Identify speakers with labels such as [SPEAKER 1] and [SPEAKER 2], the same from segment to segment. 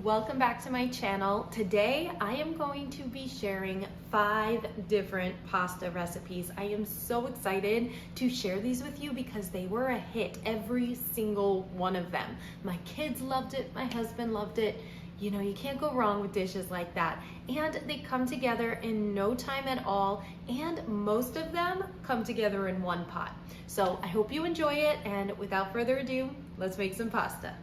[SPEAKER 1] welcome back to my channel. Today I am going to be sharing 5 different pasta recipes. I am so excited to share these with you because they were a hit, every single one of them. My kids loved it, my husband loved it. You know, you can't go wrong with dishes like that. And they come together in no time at all, and most of them come together in one pot. So I hope you enjoy it, and without further ado, let's make some pasta.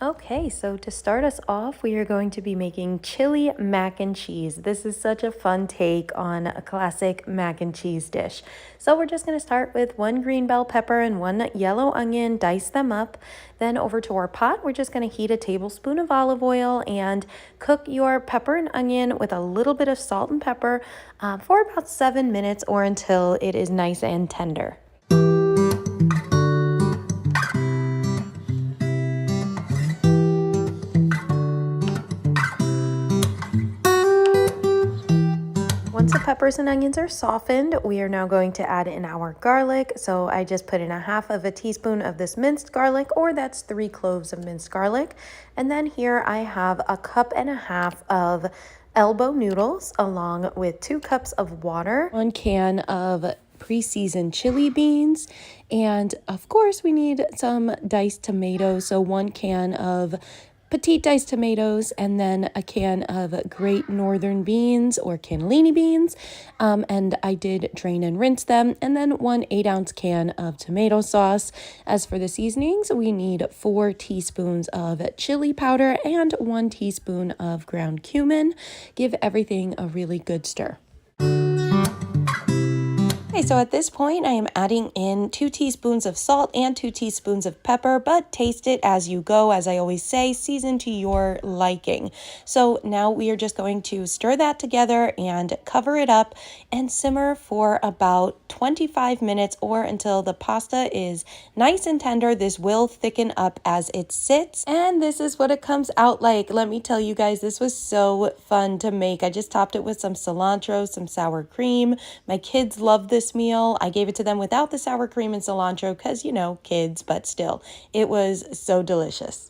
[SPEAKER 1] Okay, so to start us off, we are going to be making chili mac and cheese. This is such a fun take on a classic mac and cheese dish. So we're just going to start with 1 green bell pepper and 1 yellow onion, dice them up. Then over to our pot, we're just going to heat a tablespoon of olive oil and cook your pepper and onion with a little bit of salt and pepper for about 7 minutes or until it is nice and tender. Once the peppers and onions are softened, we are now going to add in our garlic. So I just put in 1/2 teaspoon of this minced garlic, or that's 3 cloves of minced garlic. And then here I have 1.5 cups of elbow noodles along with 2 cups of water, 1 can of pre-seasoned chili beans, and of course we need some diced tomatoes. So 1 can of petite diced tomatoes, and then a can of Great Northern beans or cannellini beans, and I did drain and rinse them, and then 1 8-ounce can of tomato sauce. As for the seasonings, we need 4 teaspoons of chili powder and 1 teaspoon of ground cumin. Give everything a really good stir. Okay, so at this point, I am adding in 2 teaspoons of salt and 2 teaspoons of pepper, but taste it as you go. As I always say, season to your liking. So now we are just going to stir that together and cover it up and simmer for about 25 minutes or until the pasta is nice and tender. This will thicken up as it sits, and this is what it comes out like. Let me tell you guys, this was so fun to make. I just topped it with some cilantro, some sour cream. My kids love this meal. I gave it to them without the sour cream and cilantro because, you know, kids, but still, it was so delicious.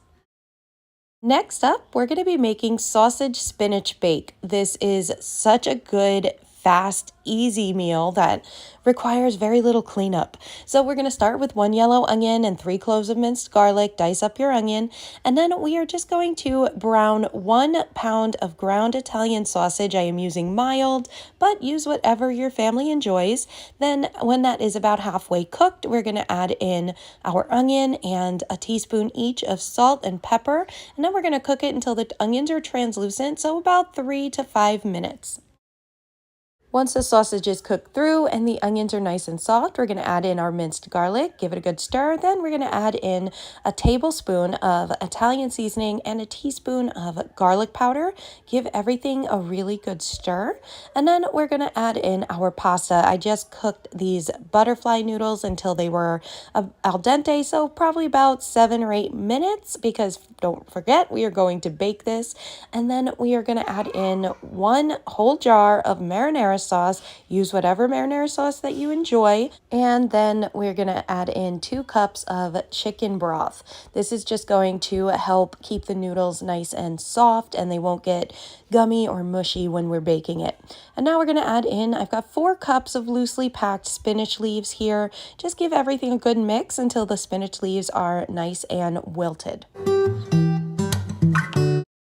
[SPEAKER 1] Next up, we're going to be making sausage spinach bake. This is such a good, fast, easy meal that requires very little cleanup. So we're going to start with 1 yellow onion and 3 cloves of minced garlic. Dice up your onion. And then we are just going to brown 1 pound of ground Italian sausage. I am using mild, but use whatever your family enjoys. Then when that is about halfway cooked, we're going to add in our onion and a teaspoon each of salt and pepper. And then we're going to cook it until the onions are translucent, so about 3 to 5 minutes. Once the sausage is cooked through and the onions are nice and soft, we're going to add in our minced garlic, give it a good stir. Then we're going to add in a tablespoon of Italian seasoning and a teaspoon of garlic powder. Give everything a really good stir. And then we're going to add in our pasta. I just cooked these butterfly noodles until they were al dente, so probably about 7 or 8 minutes, because don't forget, we are going to bake this. And then we are going to add in 1 whole jar of marinara sauce. Use whatever marinara sauce that you enjoy. And then we're going to add in 2 cups of chicken broth. This is just going to help keep the noodles nice and soft, and they won't get gummy or mushy when we're baking it. And now we're going to add in, I've got 4 cups of loosely packed spinach leaves here. Just give everything a good mix until the spinach leaves are nice and wilted.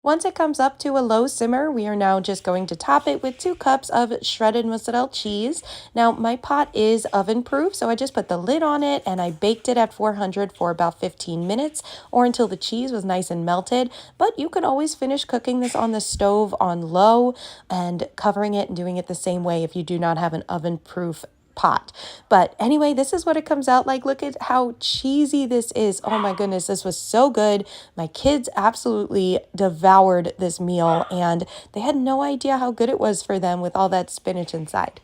[SPEAKER 1] Once it comes up to a low simmer, we are now just going to top it with 2 cups of shredded mozzarella cheese. Now, my pot is oven proof, so I just put the lid on it and I baked it at 400 for about 15 minutes or until the cheese was nice and melted. But you can always finish cooking this on the stove on low and covering it and doing it the same way if you do not have an oven proof pot. But anyway, this is what it comes out like. Look at how cheesy this is. Oh my goodness, this was so good. My kids absolutely devoured this meal, and they had no idea how good it was for them with all that spinach inside.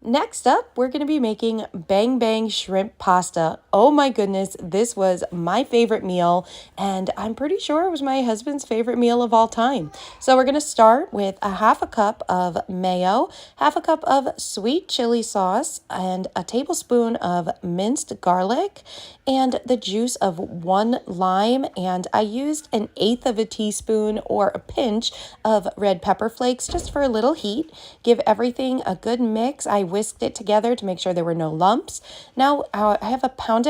[SPEAKER 1] Next up, we're going to be making Bang Bang Shrimp Pasta. Oh my goodness, this was my favorite meal, and I'm pretty sure it was my husband's favorite meal of all time. So we're going to start with a half a cup of mayo, half a cup of sweet chili sauce, and a tablespoon of minced garlic, and the juice of 1 lime, and I used 1/8 of a teaspoon or a pinch of red pepper flakes just for a little heat. Give everything a good mix. I whisked it together to make sure there were no lumps. Now I have 1.5 pounds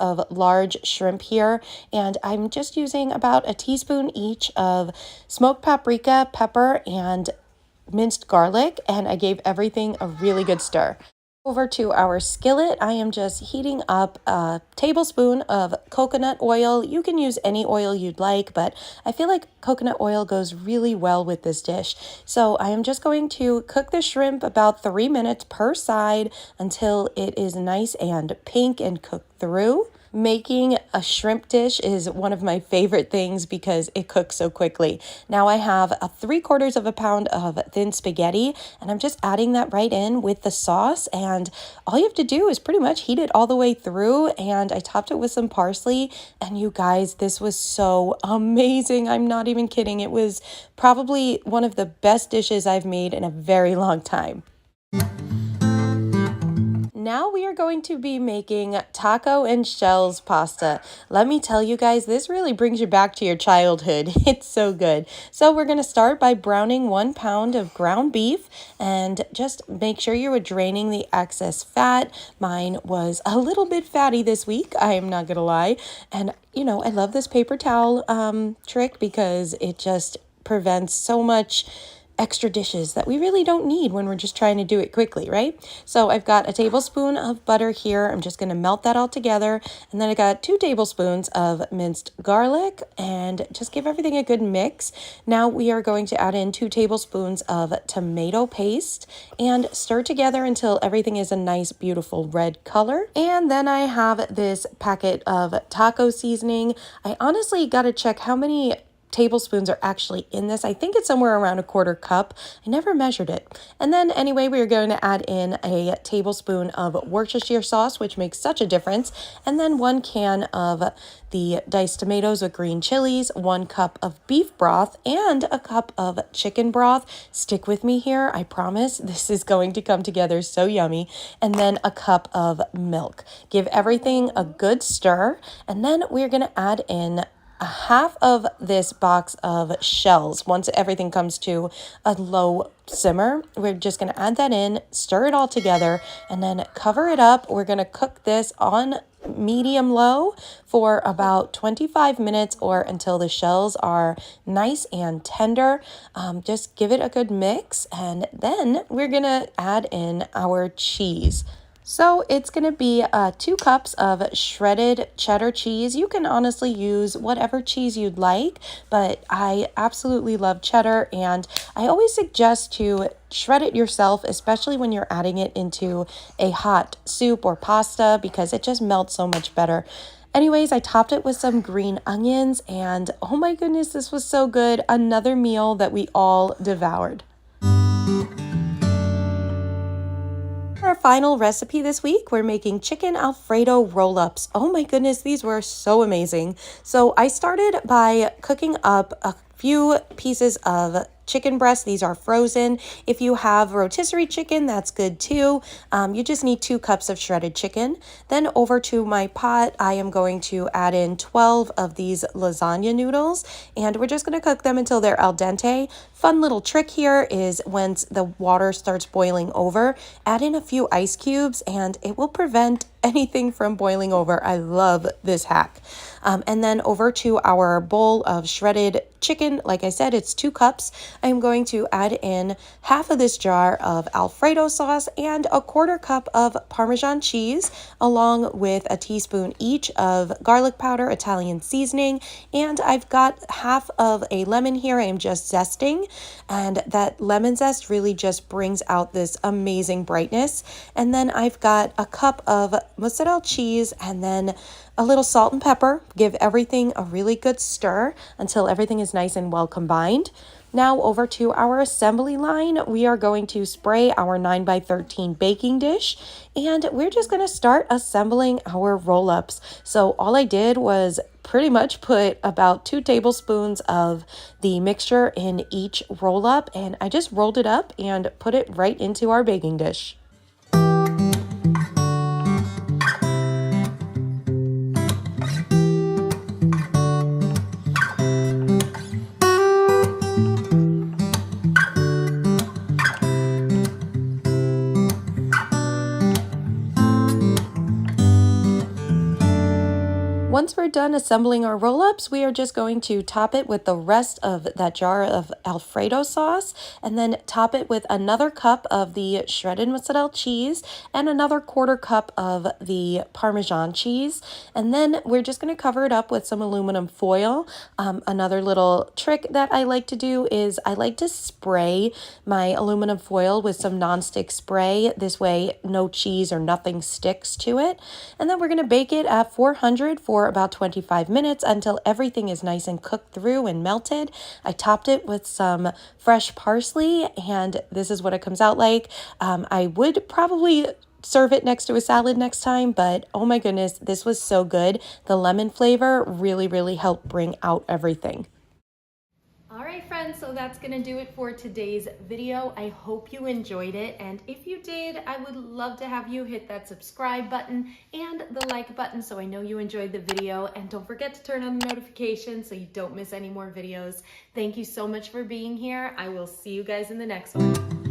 [SPEAKER 1] of large shrimp here, and I'm just using about a teaspoon each of smoked paprika, pepper, and minced garlic, and I gave everything a really good stir. Over to our skillet, I am just heating up a tablespoon of coconut oil. You can use any oil you'd like, but I feel like coconut oil goes really well with this dish. So I am just going to cook the shrimp about 3 minutes per side until it is nice and pink and cooked through. Making a shrimp dish is one of my favorite things because it cooks so quickly. Now I have 3/4 pound of thin spaghetti, and I'm just adding that right in with the sauce, and all you have to do is pretty much heat it all the way through, and I topped it with some parsley, and you guys, this was so amazing. I'm not even kidding. It was probably one of the best dishes I've made in a very long time. Now we are going to be making taco and shells pasta. Let me tell you guys, this really brings you back to your childhood. It's so good. So we're going to start by browning 1 pound of ground beef, and just make sure you are draining the excess fat. Mine was a little bit fatty this week, I am not going to lie. And I love this paper towel trick because it just prevents so much extra dishes that we really don't need when we're just trying to do it quickly, right? So I've got a tablespoon of butter here. I'm just going to melt that all together. And then I got 2 tablespoons of minced garlic, and just give everything a good mix. Now we are going to add in 2 tablespoons of tomato paste and stir together until everything is a nice, beautiful red color. And then I have this packet of taco seasoning. I honestly got to check how many tablespoons are actually in this. I think it's somewhere around 1/4 cup. I never measured it. And then anyway, we're going to add in a tablespoon of Worcestershire sauce, which makes such a difference. And then 1 can of the diced tomatoes with green chilies, 1 cup of beef broth, and a cup of chicken broth. Stick with me here. I promise this is going to come together so yummy. And then a cup of milk. Give everything a good stir. And then we're going to add in a half of this box of shells. Once everything comes to a low simmer, we're just going to add that in, stir it all together, and then cover it up. We're going to cook this on medium low for about 25 minutes or until the shells are nice and tender. Just give it a good mix, and then we're going to add in our cheese. So it's going to be 2 cups of shredded cheddar cheese. You can honestly use whatever cheese you'd like, but I absolutely love cheddar, and I always suggest to shred it yourself, especially when you're adding it into a hot soup or pasta, because it just melts so much better. Anyways, I topped it with some green onions, and oh my goodness, this was so good. Another meal that we all devoured. For our final recipe this week, we're making Chicken Alfredo Roll Ups. Oh my goodness, these were so amazing. So I started by cooking up a few pieces of chicken breast. These are frozen. If you have rotisserie chicken, that's good too. You just need 2 cups of shredded chicken. Then over to my pot, I am going to add in 12 of these lasagna noodles, and we're just going to cook them until they're al dente. Fun little trick here is once the water starts boiling over, add in a few ice cubes, and it will prevent anything from boiling over. I love this hack. And then over to our bowl of shredded chicken. Like I said, it's 2 cups. I'm going to add in half of this jar of Alfredo sauce and 1/4 cup of Parmesan cheese, along with a teaspoon each of garlic powder, Italian seasoning, and I've got half of a lemon here. I am just zesting, and that lemon zest really just brings out this amazing brightness. And then I've got a cup of mozzarella cheese, and then a little salt and pepper. Give everything a really good stir until everything is nice and well combined. Now over to our assembly line, we are going to spray our 9x13 baking dish, and we're just going to start assembling our roll-ups. So all I did was pretty much put about 2 tablespoons of the mixture in each roll-up, and I just rolled it up and put it right into our baking dish. Once we're done assembling our roll-ups, we are just going to top it with the rest of that jar of Alfredo sauce, and then top it with another cup of the shredded mozzarella cheese and another 1/4 cup of the Parmesan cheese. And then we're just going to cover it up with some aluminum foil. Another little trick that I like to do is I like to spray my aluminum foil with some nonstick spray. This way no cheese or nothing sticks to it. And then we're going to bake it at 400 for about 25 minutes until everything is nice and cooked through and melted. I topped it with some fresh parsley, and this is what it comes out like. I would probably serve it next to a salad next time, but oh my goodness, this was so good. The lemon flavor really helped bring out everything. All right, friends, so that's gonna do it for today's video. I hope you enjoyed it, and if you did, I would love to have you hit that subscribe button and the like button so I know you enjoyed the video, and don't forget to turn on the notifications so you don't miss any more videos. Thank you so much for being here. I will see you guys in the next one.